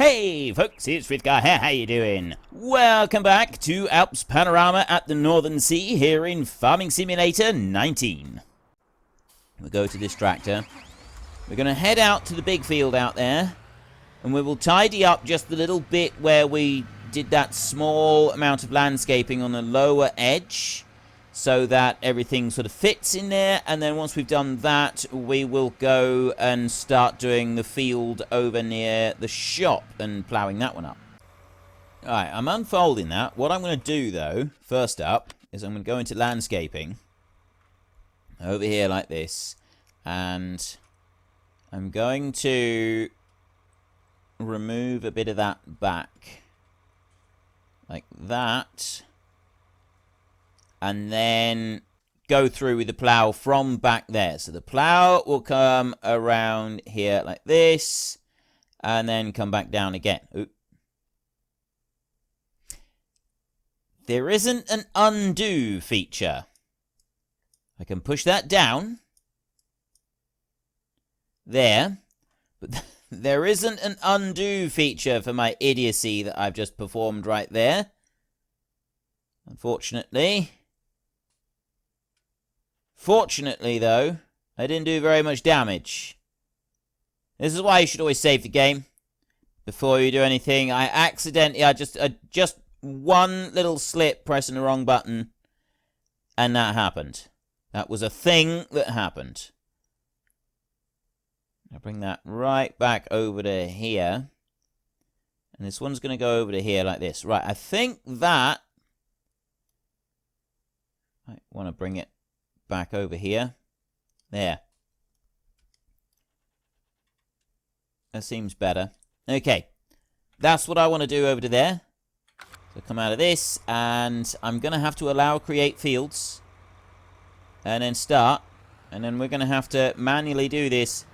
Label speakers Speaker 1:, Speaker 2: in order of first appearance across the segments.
Speaker 1: Hey folks, it's Frithgar here, how you doing? Welcome back to Alps Panorama at the Northern Sea here in Farming Simulator 19. We'll go to this tractor. We're going to head out to the big field out there, and we will tidy up just the little bit where we did that small amount of landscaping on the lower edge, so that everything sort of fits in there. And then once we've done that, we will go and start doing the field over near the shop and ploughing that one up. Alright, I'm unfolding that. What I'm going to do, though, first up, is I'm going to go into landscaping over here like this, and I'm going to remove a bit of that back like that, and then go through with the plough from back there. So the plough will come around here like this, and then come back down again. Oop. There isn't an undo feature. I can push that down there, but there isn't an undo feature for my idiocy that I've just performed right there, unfortunately. Fortunately, though, I didn't do very much damage. This is why you should always save the game before you do anything. I just one little slip pressing the wrong button, and that happened. That was a thing that happened. I'll bring that right back over to here. And this one's going to go over to here like this. Right, I think that I want to bring it back over here. There. That seems better. Okay. That's what I want to do over to there. So come out of this, and I'm going to have to allow create fields. And then start. And then we're going to have to manually do this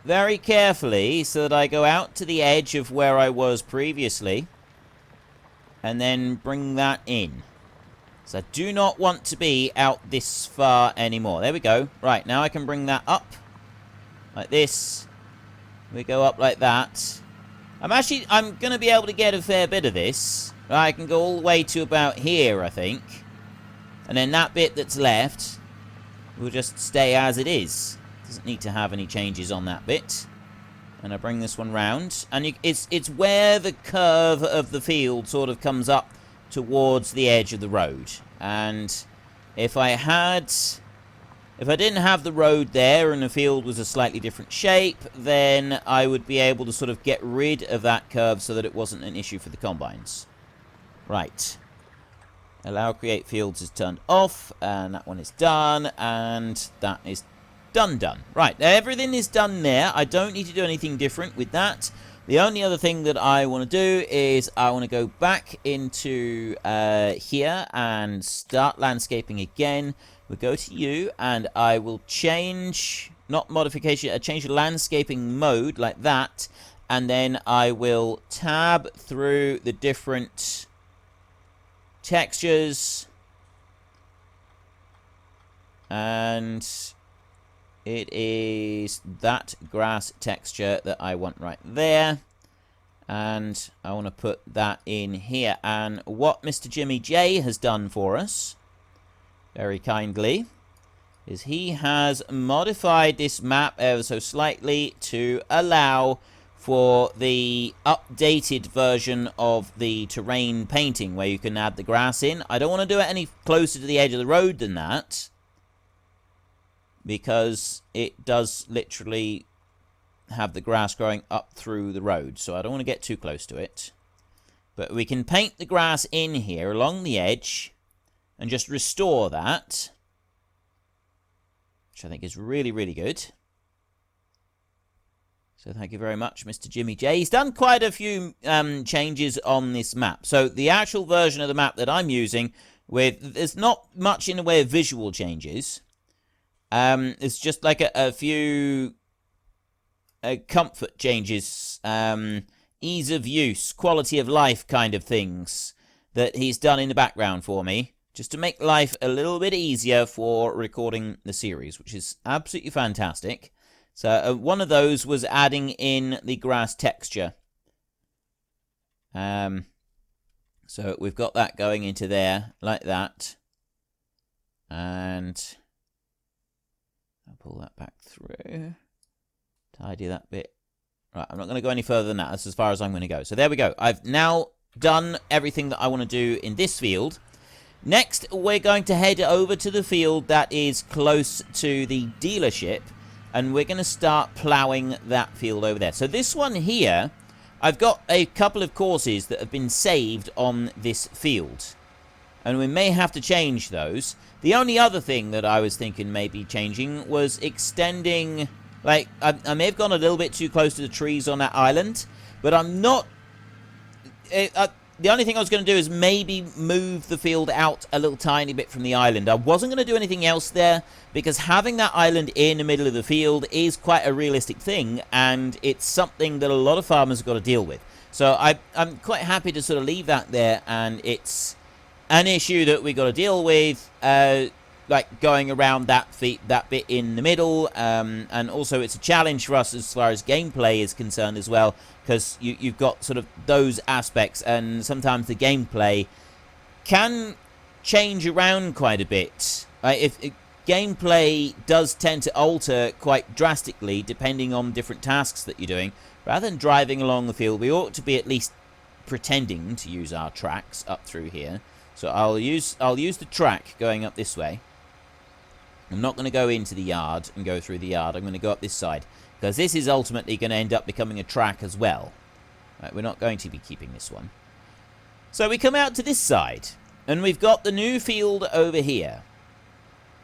Speaker 1: very carefully so that I go out to the edge of where I was previously. And then bring that in. So I do not want to be out this far anymore. There we go. Right, now I can bring that up. Like this. We go up like that. I'm going to be able to get a fair bit of this. Right, I can go all the way to about here, I think. And then that bit that's left will just stay as it is. Doesn't need to have any changes on that bit. And I bring this one round. And it's where the curve of the field sort of comes up towards the edge of the road. And if I didn't have the road there and the field was a slightly different shape, then I would be able to sort of get rid of that curve so that it wasn't an issue for the combines. Right. Allow create fields is turned off, and that one is done, and that is done. Right, everything is done there. I don't need to do anything different with that. The only other thing that I want to do is I want to go back into here and start landscaping again. We'll go to you, and I will change, not modification, change the landscaping mode like that, and then I will tab through the different textures, and it is that grass texture that I want right there. And I want to put that in here. And what Mr. Jimmy J has done for us, very kindly, is he has modified this map ever so slightly to allow for the updated version of the terrain painting, where you can add the grass in. I don't want to do it any closer to the edge of the road than that, because it does literally have the grass growing up through the road, so I don't want to get too close to it. But we can paint the grass in here along the edge and just restore that, which I think is really, really good. So thank you very much, Mr. Jimmy J. He's done quite a few changes on this map. So the actual version of the map that I'm using, there's not much in the way of visual changes. It's just like a few comfort changes, ease of use, quality of life kind of things that he's done in the background for me, just to make life a little bit easier for recording the series, which is absolutely fantastic. So one of those was adding in the grass texture. So we've got that going into there, like that. And I'll pull that back through. Tidy that bit. Right, I'm not going to go any further than that. That's as far as I'm going to go. So there we go. I've now done everything that I want to do in this field. Next, we're going to head over to the field that is close to the dealership. And we're going to start ploughing that field over there. So this one here, I've got a couple of courses that have been saved on this field. And we may have to change those. The only other thing that I was thinking maybe changing was extending... Like, I may have gone a little bit too close to the trees on that island. But I'm not... the only thing I was going to do is maybe move the field out a little tiny bit from the island. I wasn't going to do anything else there, because having that island in the middle of the field is quite a realistic thing, and it's something that a lot of farmers have got to deal with. So I'm quite happy to sort of leave that there, and it's an issue that we got to deal with, like going around that bit in the middle, and also it's a challenge for us as far as gameplay is concerned as well, because you've got sort of those aspects, and sometimes the gameplay can change around quite a bit. If gameplay does tend to alter quite drastically depending on different tasks that you're doing, rather than driving along the field, we ought to be at least pretending to use our tracks up through here. So I'll use the track going up this way. I'm not going to go into the yard and go through the yard. I'm going to go up this side, because this is ultimately going to end up becoming a track as well. Right, we're not going to be keeping this one. So we come out to this side, and we've got the new field over here.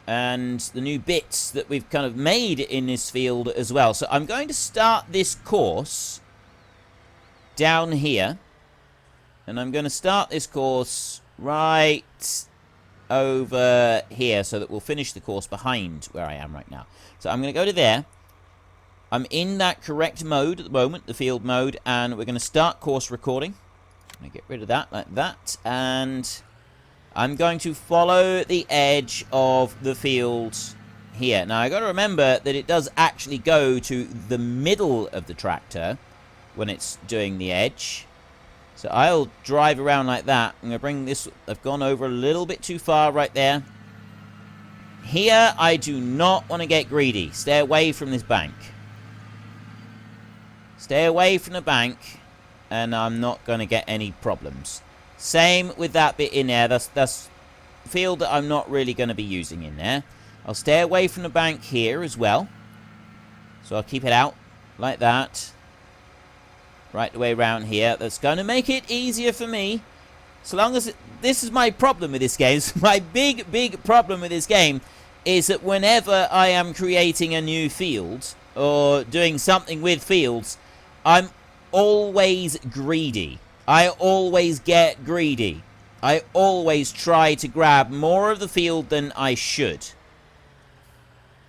Speaker 1: And the new bits that we've kind of made in this field as well. So I'm going to start this course down here. And I'm going to start this course right over here, so that we'll finish the course behind where I am right now. So I'm going to go to there. I'm in that correct mode at the moment, the field mode, and we're going to start course recording. I'm going to get rid of that like that, and I'm going to follow the edge of the field here. Now I got to remember that it does actually go to the middle of the tractor when it's doing the edge. So I'll drive around like that. I'm going to bring this... I've gone over a little bit too far right there. Here, I do not want to get greedy. Stay away from this bank. Stay away from the bank, and I'm not going to get any problems. Same with that bit in there. That's field that I'm not really going to be using in there. I'll stay away from the bank here as well. So I'll keep it out like that. Right the way around here. That's going to make it easier for me. So long as... This is my problem with this game. My big problem with this game is that whenever I am creating a new field or doing something with fields, I'm always greedy. I always get greedy. I always try to grab more of the field than I should.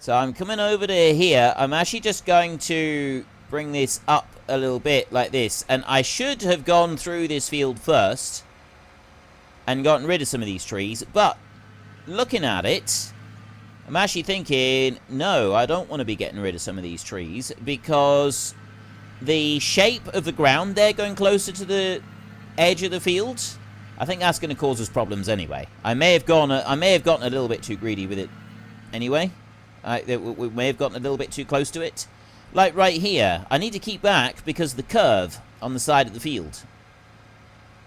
Speaker 1: So I'm coming over to here. I'm actually just going to bring this up a little bit like this. And I should have gone through this field first and gotten rid of some of these trees. But looking at it, I'm actually thinking, no, I don't want to be getting rid of some of these trees, because the shape of the ground there going closer to the edge of the field, I think that's going to cause us problems anyway. I may have gotten a little bit too greedy with it anyway. We may have gotten a little bit too close to it. Like right here, I need to keep back because of the curve on the side of the field.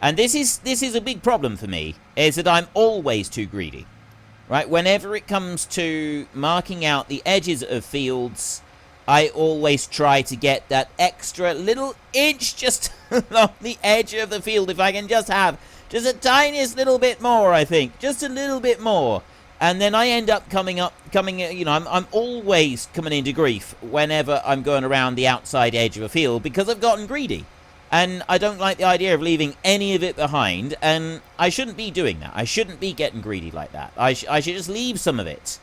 Speaker 1: And this is a big problem for me, is that I'm always too greedy. Right? Whenever it comes to marking out the edges of fields, I always try to get that extra little inch just along the edge of the field. If I can just have just a tiniest little bit more, I think. Just a little bit more. And then I end up I'm always coming into grief whenever I'm going around the outside edge of a field because I've gotten greedy. And I don't like the idea of leaving any of it behind, and I shouldn't be doing that. I shouldn't be getting greedy like that. I should just leave some of it.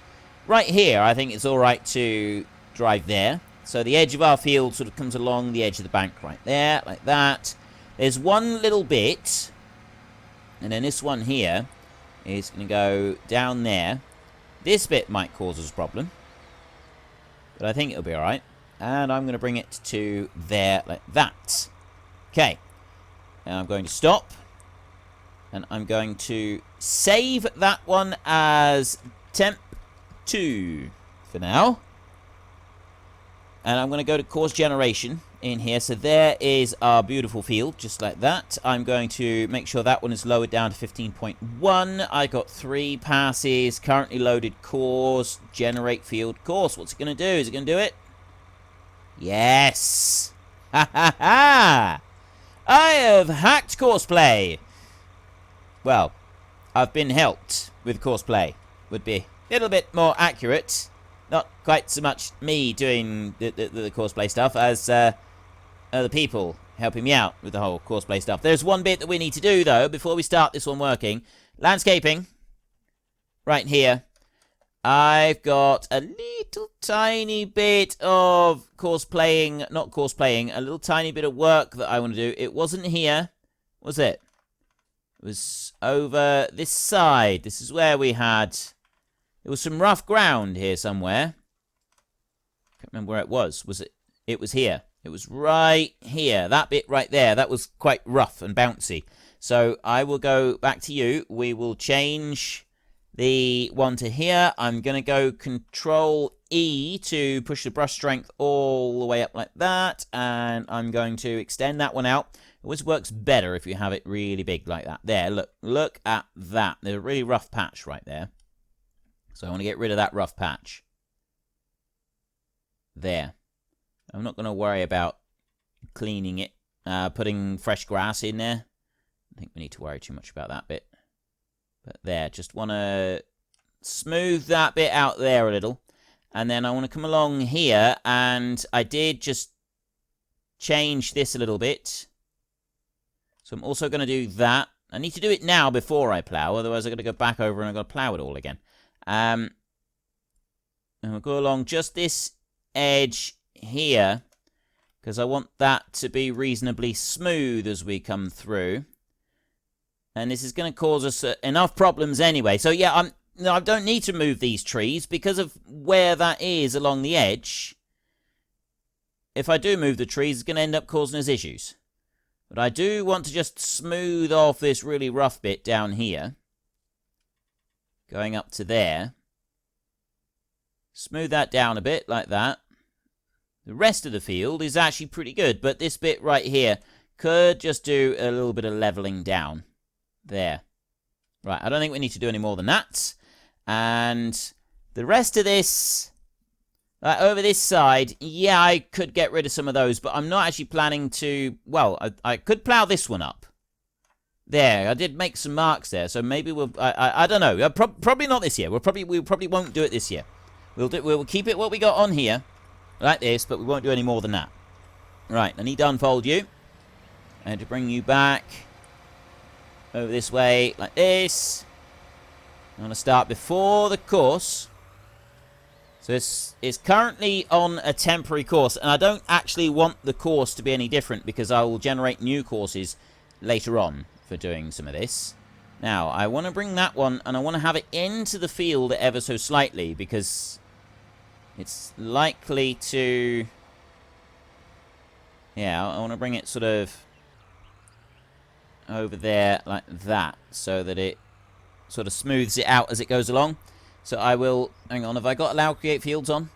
Speaker 1: Right here, I think it's alright to drive there. So the edge of our field sort of comes along the edge of the bank right there, like that. There's one little bit, and then this one here is going to go down there. This bit might cause us a problem, but I think it'll be alright. And I'm going to bring it to there like that. Okay. And I'm going to stop. And I'm going to save that one as temp 2 for now. And I'm going to go to course generation in here. So there is our beautiful field, just like that. I'm going to make sure that one is lowered down to 15.1. I got 3 passes, currently loaded course, generate field course. What's it going to do? Is it going to do it? Yes! Ha ha ha! I have hacked Courseplay. Well, I've been helped with Courseplay. Would be a little bit more accurate. Not quite so much me doing the Courseplay stuff as other people helping me out with the whole Courseplay stuff. There's one bit that we need to do, though, before we start this one working. Landscaping. Right here. I've got a little tiny bit of not course-playing, a little tiny bit of work that I want to do. It wasn't here, was it? It was over this side. This is where we had... There was some rough ground here somewhere. Can't remember where it was. Was it? It was here. It was right here. That bit right there. That was quite rough and bouncy. So I will go back to you. We will change the one to here. I'm going to go Control E to push the brush strength all the way up like that. And I'm going to extend that one out. It always works better if you have it really big like that. There, look at that. There's a really rough patch right there. So I want to get rid of that rough patch. There. I'm not going to worry about cleaning it, putting fresh grass in there. I think we need to worry too much about that bit. But there, just want to smooth that bit out there a little. And then I want to come along here, and I did just change this a little bit. So I'm also going to do that. I need to do it now before I plough, otherwise I'm going to go back over and I'm going to plough it all again. And we'll go along just this edge here, because I want that to be reasonably smooth as we come through. And this is going to cause us enough problems anyway. So yeah, I don't need to move these trees because of where that is along the edge. If I do move the trees, it's going to end up causing us issues. But I do want to just smooth off this really rough bit down here. Going up to there. Smooth that down a bit, like that. The rest of the field is actually pretty good, but this bit right here could just do a little bit of leveling down. There. Right, I don't think we need to do any more than that. And the rest of this, over this side, yeah, I could get rid of some of those, but I'm not actually planning to, well, I could plough this one up. There, I did make some marks there, so maybe we'll... I don't know. Probably not this year. We probably won't do it this year. We'll keep it what we got on here, like this, but we won't do any more than that. Right, I need to unfold you. And to bring you back over this way, like this. I'm going to start before the course. So it's currently on a temporary course, and I don't actually want the course to be any different because I will generate new courses later on for doing some of this. Now, I want to bring that one, and I want to have it into the field ever so slightly, because it's likely to... Yeah, I want to bring it sort of over there like that, so that it sort of smooths it out as it goes along. So I will... Hang on, have I got Allow Create Fields on?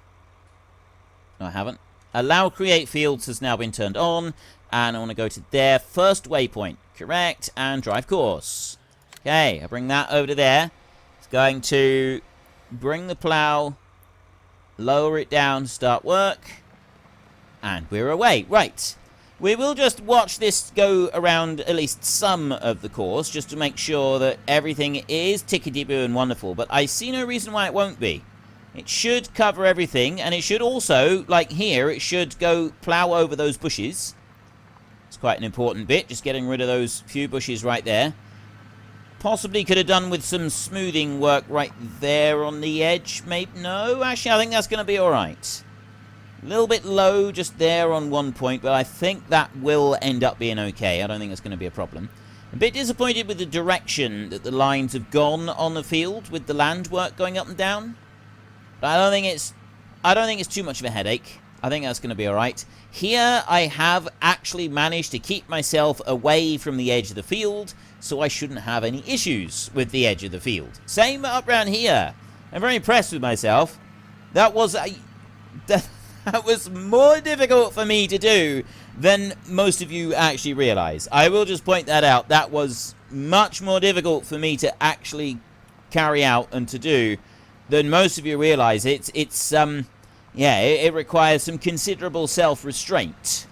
Speaker 1: No, I haven't. Allow Create Fields has now been turned on, and I want to go to their first waypoint. Correct, and drive course. Okay, I bring that over to there. It's going to bring the plough, lower it down, start work, and we're away. Right, we will just watch this go around at least some of the course, just to make sure that everything is tickety-boo and wonderful, but I see no reason why it won't be. It should cover everything, and it should also, like here, it should go plough over those bushes. It's quite an important bit, just getting rid of those few bushes right there. Possibly could have done with some smoothing work right there on the edge. Maybe, no, actually I think that's going to be alright. A little bit low just there on one point, but I think that will end up being okay. I don't think it's going to be a problem. A bit disappointed with the direction that the lines have gone on the field with the land work going up and down. But I don't think it's too much of a headache. I think that's going to be alright. Here, I have actually managed to keep myself away from the edge of the field, so I shouldn't have any issues with the edge of the field. Same up around here. I'm very impressed with myself. That was that was more difficult for me to do than most of you actually realize. I will just point that out. That was much more difficult for me to actually carry out and to do than most of you realize. Yeah, it requires some considerable self-restraint.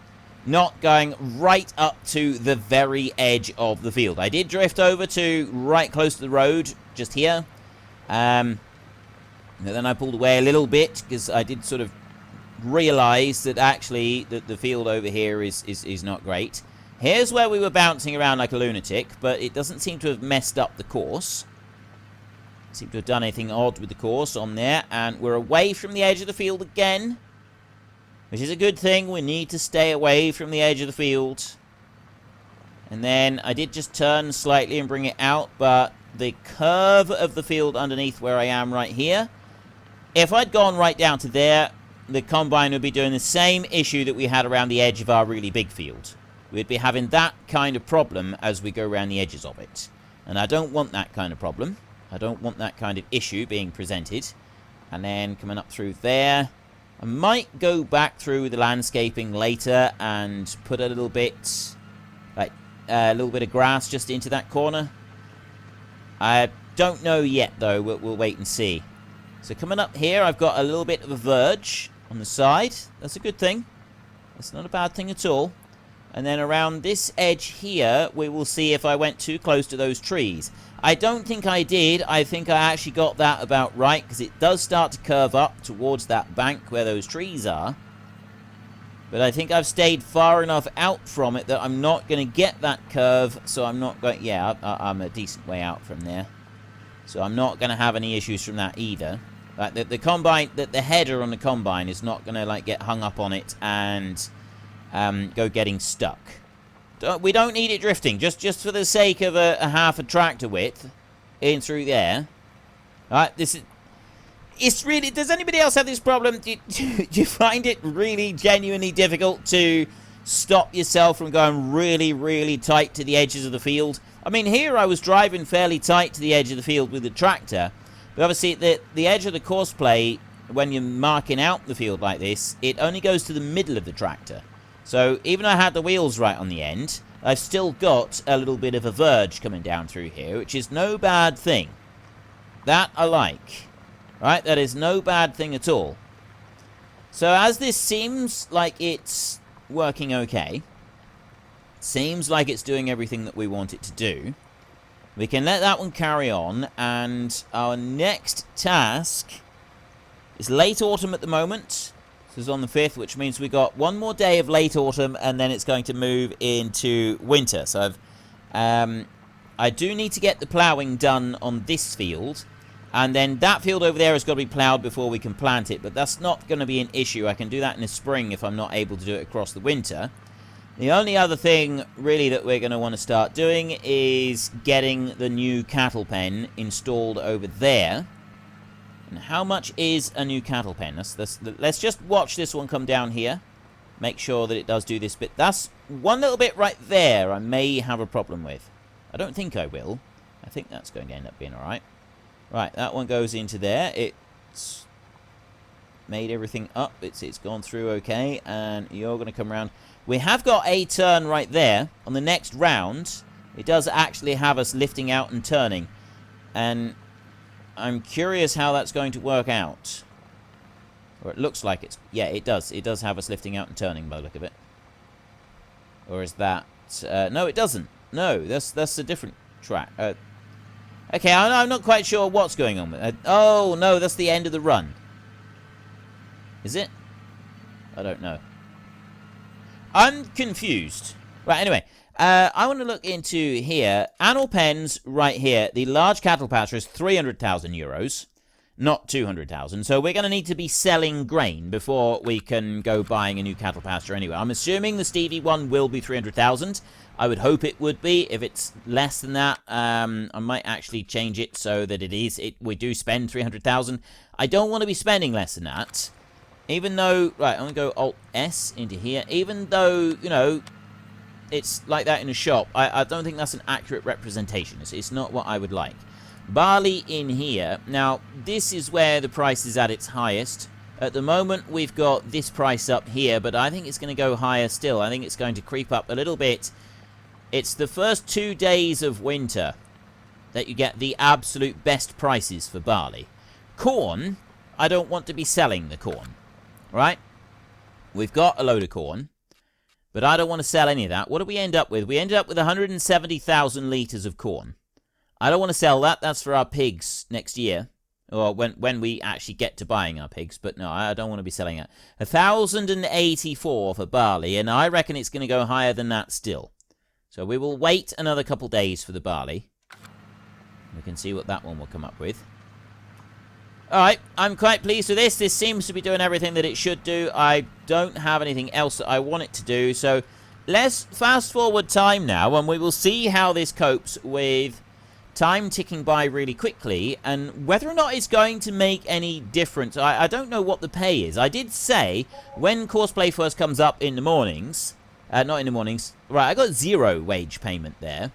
Speaker 1: Not going right up to the very edge of the field. I did drift over to right close to the road, just here. And then I pulled away a little bit, because I did sort of realize that actually the field over here is not great. Here's where we were bouncing around like a lunatic, but it doesn't seem to have messed up the course. Seem to have done anything odd with the course on there, and we're away from the edge of the field again, which is a good thing. We need to stay away from the edge of the field. And then I did just turn slightly and bring it out, but the curve of the field underneath where I am right here, if I'd gone right down to there, the combine would be doing the same issue that we had around the edge of our really big field. We'd be having that kind of problem as we go around the edges of it, and I don't want that kind of problem. I don't want that kind of issue being presented. And then coming up through there. I might go back through the landscaping later and put a little bit of grass just into that corner. I don't know yet, though. We'll wait and see. So coming up here, I've got a little bit of a verge on the side. That's a good thing. That's not a bad thing at all. And then around this edge here, we will see if I went too close to those trees. I don't think I did. I think I actually got that about right, because it does start to curve up towards that bank where those trees are. But I think I've stayed far enough out from it that I'm not going to get that curve, so I'm not going... Yeah, I'm a decent way out from there. So I'm not going to have any issues from that either. Like the combine, the header on the combine is not going to like get hung up on it and go getting stuck. We don't need it drifting, just for the sake of a half a tractor width in through there. Alright, it's really... Does anybody else have this problem? Do you find it really genuinely difficult to stop yourself from going really, really tight to the edges of the field? I mean, here I was driving fairly tight to the edge of the field with the tractor, but obviously the edge of the Courseplay, when you're marking out the field like this, it only goes to the middle of the tractor. So even though I had the wheels right on the end, I've still got a little bit of a verge coming down through here, which is no bad thing. That I like. Right, that is no bad thing at all. So as this seems like it's working okay, seems like it's doing everything that we want it to do, we can let that one carry on, and our next task is late autumn at the moment. This is on the 5th, which means we got one more day of late autumn, and then it's going to move into winter. So I do need to get the ploughing done on this field, and then that field over there has got to be ploughed before we can plant it, but that's not going to be an issue. I can do that in the spring if I'm not able to do it across the winter. The only other thing, really, that we're going to want to start doing is getting the new cattle pen installed over there. And how much is a new cattle pen? Let's just watch this one come down here. Make sure that it does do this bit. That's one little bit right there I may have a problem with. I don't think I will. I think that's going to end up being alright. Right, that one goes into there. It's made everything up. It's gone through okay. And you're going to come around. We have got a turn right there. On the next round, it does actually have us lifting out and turning. And I'm curious how that's going to work out. Or it looks like it's... Yeah, it does. It does have us lifting out and turning by the look of it. Or is that... no, it doesn't. No, that's a different track. Okay, I'm not quite sure what's going on with it. Oh, no, that's the end of the run. Is it? I don't know. I'm confused. Right, anyway. I want to look into here. Annual pens right here. The large cattle pasture is 300,000 euros, not 200,000. So we're going to need to be selling grain before we can go buying a new cattle pasture anyway. I'm assuming the Stevie one will be 300,000. I would hope it would be. If it's less than that, I might actually change it so that it is. We do spend 300,000. I don't want to be spending less than that. Even though... Right, I'm going to go Alt-S into here. Even though, you know, it's like that in a shop, I don't think that's an accurate representation. It's not what I would like. Barley in here. Now, this is where the price is at its highest. At the moment, we've got this price up here, but I think it's going to go higher still. I think it's going to creep up a little bit. It's the first 2 days of winter that you get the absolute best prices for barley. Corn, I don't want to be selling the corn, right? We've got a load of corn, but I don't want to sell any of that. What do we end up with? We ended up with 170,000 litres of corn. I don't want to sell that. That's for our pigs next year. Or when we actually get to buying our pigs. But no, I don't want to be selling that. 1,084 for barley. And I reckon it's going to go higher than that still. So we will wait another couple days for the barley. We can see what that one will come up with. Alright, I'm quite pleased with this. This seems to be doing everything that it should do. I don't have anything else that I want it to do. So let's fast forward time now. And we will see how this copes with time ticking by really quickly, and whether or not it's going to make any difference. I don't know what the pay is. I did say when Courseplay first comes up in the mornings, not in the mornings, right, I got 0 wage payment there.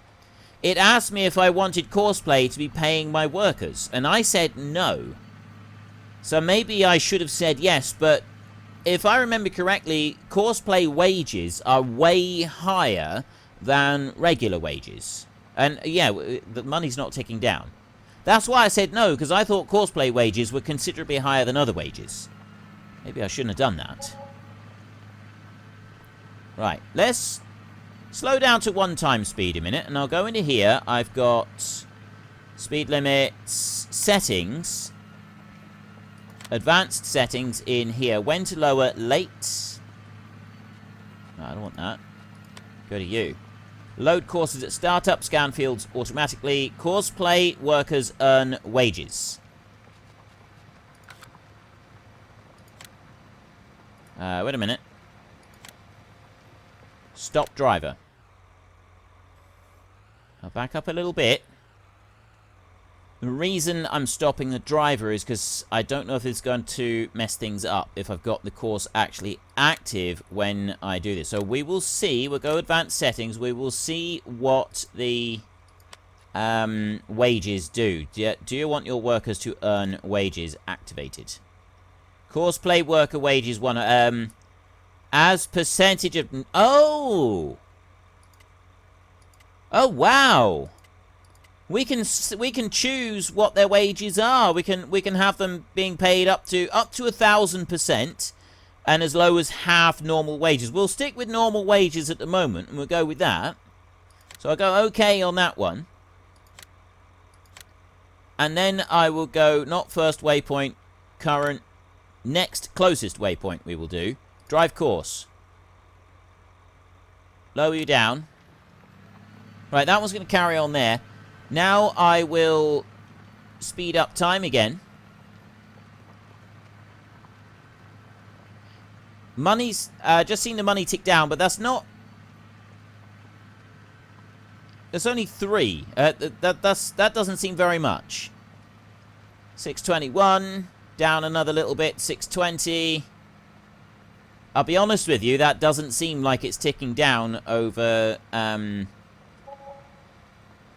Speaker 1: It asked me if I wanted Courseplay to be paying my workers, and I said no. So maybe I should have said yes, but if I remember correctly, Courseplay wages are way higher than regular wages. And, yeah, the money's not ticking down. That's why I said no, because I thought Courseplay wages were considerably higher than other wages. Maybe I shouldn't have done that. Right, let's slow down to 1 speed a minute, and I'll go into here. I've got speed limits, settings, advanced settings in here. When to lower, late. No, I don't want that. Go to you. Load courses at startup, scan fields automatically. Courseplay workers earn wages. Wait a minute. Stop driver. I'll back up a little bit. The reason I'm stopping the driver is because I don't know if it's going to mess things up if I've got the course actually active when I do this. So we will see. We'll go advanced settings. We will see what the wages do. Do you want your workers to earn wages activated? Courseplay worker wages 1. As percentage of... Oh! Oh, wow! We can choose what their wages are. We can have them being paid up to 1,000% and as low as half normal wages. We'll stick with normal wages at the moment, and we'll go with that. So I'll go OK on that one. And then I will go not first waypoint, current, next closest waypoint we will do. Drive course. Lower you down. Right, that one's going to carry on there. Now I will speed up time again. Money's just seen the money tick down, but that's not. There's only 3. That doesn't seem very much. 621 down another little bit. 620. I'll be honest with you, that doesn't seem like it's ticking down over.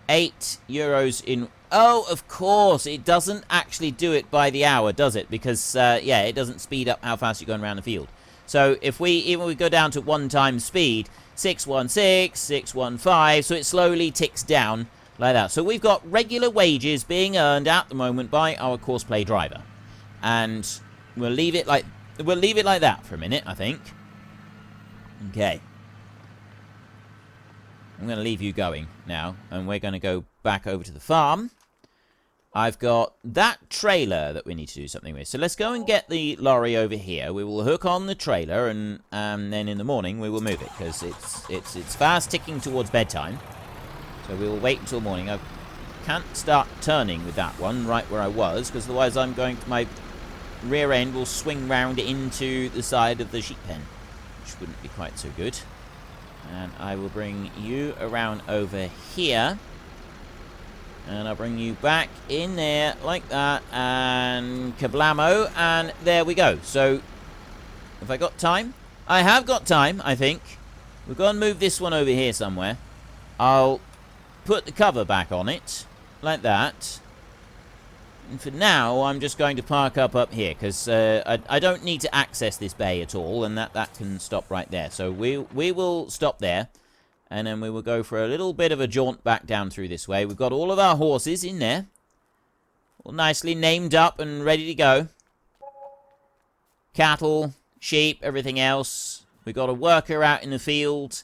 Speaker 1: €8 in... Oh, of course. It doesn't actually do it by the hour, does it? Because, yeah, it doesn't speed up how fast you're going around the field. So, if we go down to 1 speed, 616, 615, so it slowly ticks down like that. So, we've got regular wages being earned at the moment by our Courseplay driver. And we'll leave it like that for a minute, I think. Okay. I'm going to leave you going now, and we're going to go back over to the farm. I've got that trailer that we need to do something with. So let's go and get the lorry over here. We will hook on the trailer, and then in the morning we will move it, because it's fast ticking towards bedtime. So we will wait until morning. I can't start turning with that one right where I was, because otherwise I'm going to... My rear end will swing round into the side of the sheep pen, which wouldn't be quite so good. And I will bring you around over here. And I'll bring you back in there like that. And kablamo. And there we go. So Have I got time? I have got time, I think. We're going to move this one over here somewhere. I'll put the cover back on it, like that. And for now, I'm just going to park up here, because I don't need to access this bay at all, and that can stop right there. So we will stop there, and then we will go for a little bit of a jaunt back down through this way. We've got all of our horses in there, all nicely named up and ready to go. Cattle, sheep, everything else. We've got a worker out in the field.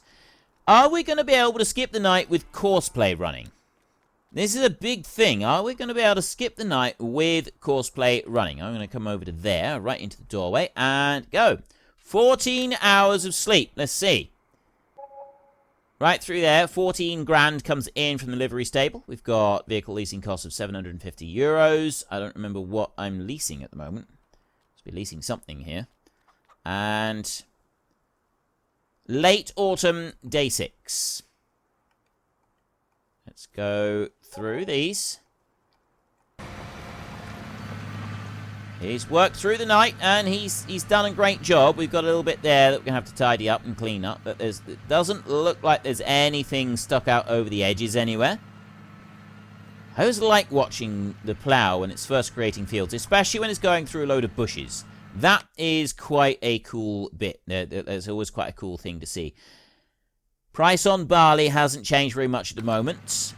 Speaker 1: Are we going to be able to skip the night with Courseplay running? This is a big thing. Are we going to be able to skip the night with Courseplay running? I'm going to come over to there, right into the doorway, and go. 14 hours of sleep. Let's see. Right through there, 14 grand comes in from the livery stable. We've got vehicle leasing costs of €750. I don't remember what I'm leasing at the moment. Must be leasing something here. And late autumn, day 6. Let's go through these. He's worked through the night, and he's done a great job. We've got a little bit there that we're going to have to tidy up and clean up, but it doesn't look like there's anything stuck out over the edges anywhere. I always like watching the plough when it's first creating fields, especially when it's going through a load of bushes. That is quite a cool bit. There's always quite a cool thing to see. Price on barley hasn't changed very much at the moment.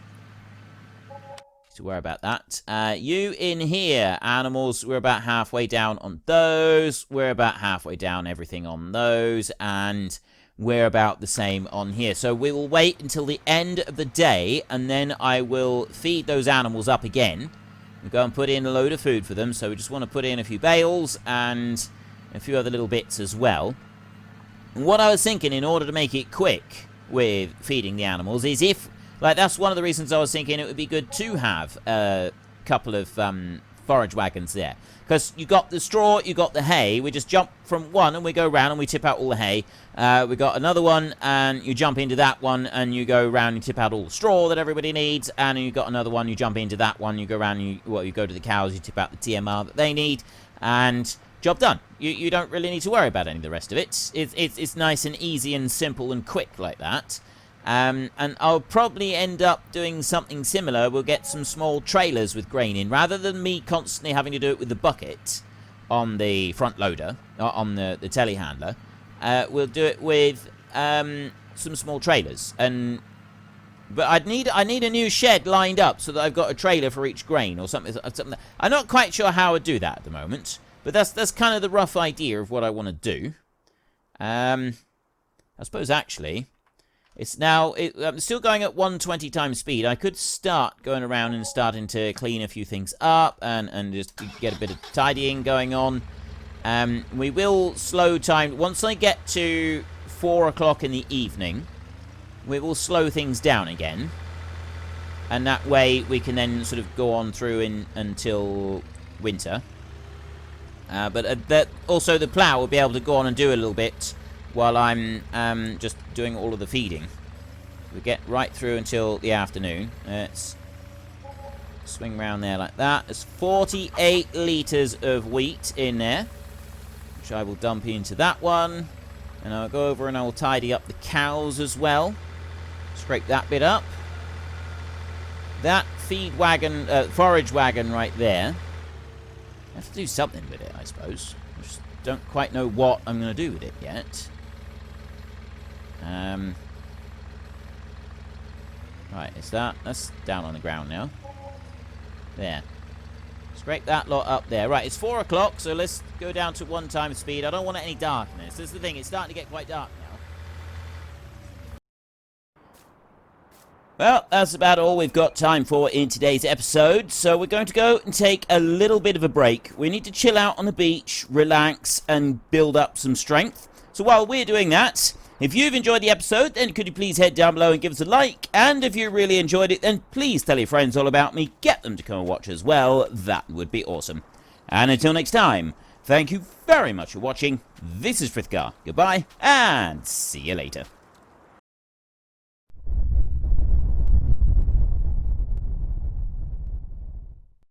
Speaker 1: To worry about that. You in here, animals, we're about halfway down on those. We're about halfway down everything on those. And we're about the same on here. So we will wait until the end of the day, and then I will feed those animals up again. We'll go and put in a load of food for them. So we just want to put in a few bales and a few other little bits as well. And what I was thinking, in order to make it quick with feeding the animals, is if... Like, that's one of the reasons I was thinking it would be good to have a couple of forage wagons there. Because you got the straw, you got the hay. We just jump from one and we go around and we tip out all the hay. We got another one and you jump into that one and you go around and tip out all the straw that everybody needs. And you got another one, you jump into that one, you go around and you go to the cows, you tip out the TMR that they need. And job done. You don't really need to worry about any of the rest of it. It's nice and easy and simple and quick like that. And I'll probably end up doing something similar. We'll get some small trailers with grain in. Rather than me constantly having to do it with the bucket on the front loader, on the telehandler, we'll do it with some small trailers. But I need a new shed lined up so that I've got a trailer for each grain or something. I'm not quite sure how I'd do that at the moment. But that's kind of the rough idea of what I want to do. I suppose, actually... I'm still going at 120 times speed. I could start going around and starting to clean a few things up and just get a bit of tidying going on. We will slow time. Once I get to 4 o'clock in the evening, we will slow things down again. And that way we can then sort of go on through until winter. But also the plough will be able to go on and do a little bit while I'm just doing all of the feeding. We get right through until the afternoon. Let's swing around there like that. There's 48 litres of wheat in there, which I will dump into that one. And I'll go over and I will tidy up the cows as well. Scrape that bit up. That feed wagon, forage wagon right there. I have to do something with it, I suppose. I just don't quite know what I'm going to do with it yet. Right, that's down on the ground now. There. Scrape that lot up there. Right, it's 4 o'clock, so let's go down to 1 time speed. I don't want any darkness. This is the thing, it's starting to get quite dark now. Well, that's about all we've got time for in today's episode, so we're going to go and take a little bit of a break. We need to chill out on the beach, relax, and build up some strength. So while we're doing that, if you've enjoyed the episode, then could you please head down below and give us a like? And if you really enjoyed it, then please tell your friends all about me. Get them to come and watch as well. That would be awesome. And until next time, thank you very much for watching. This is Frithgar. Goodbye, and see you later.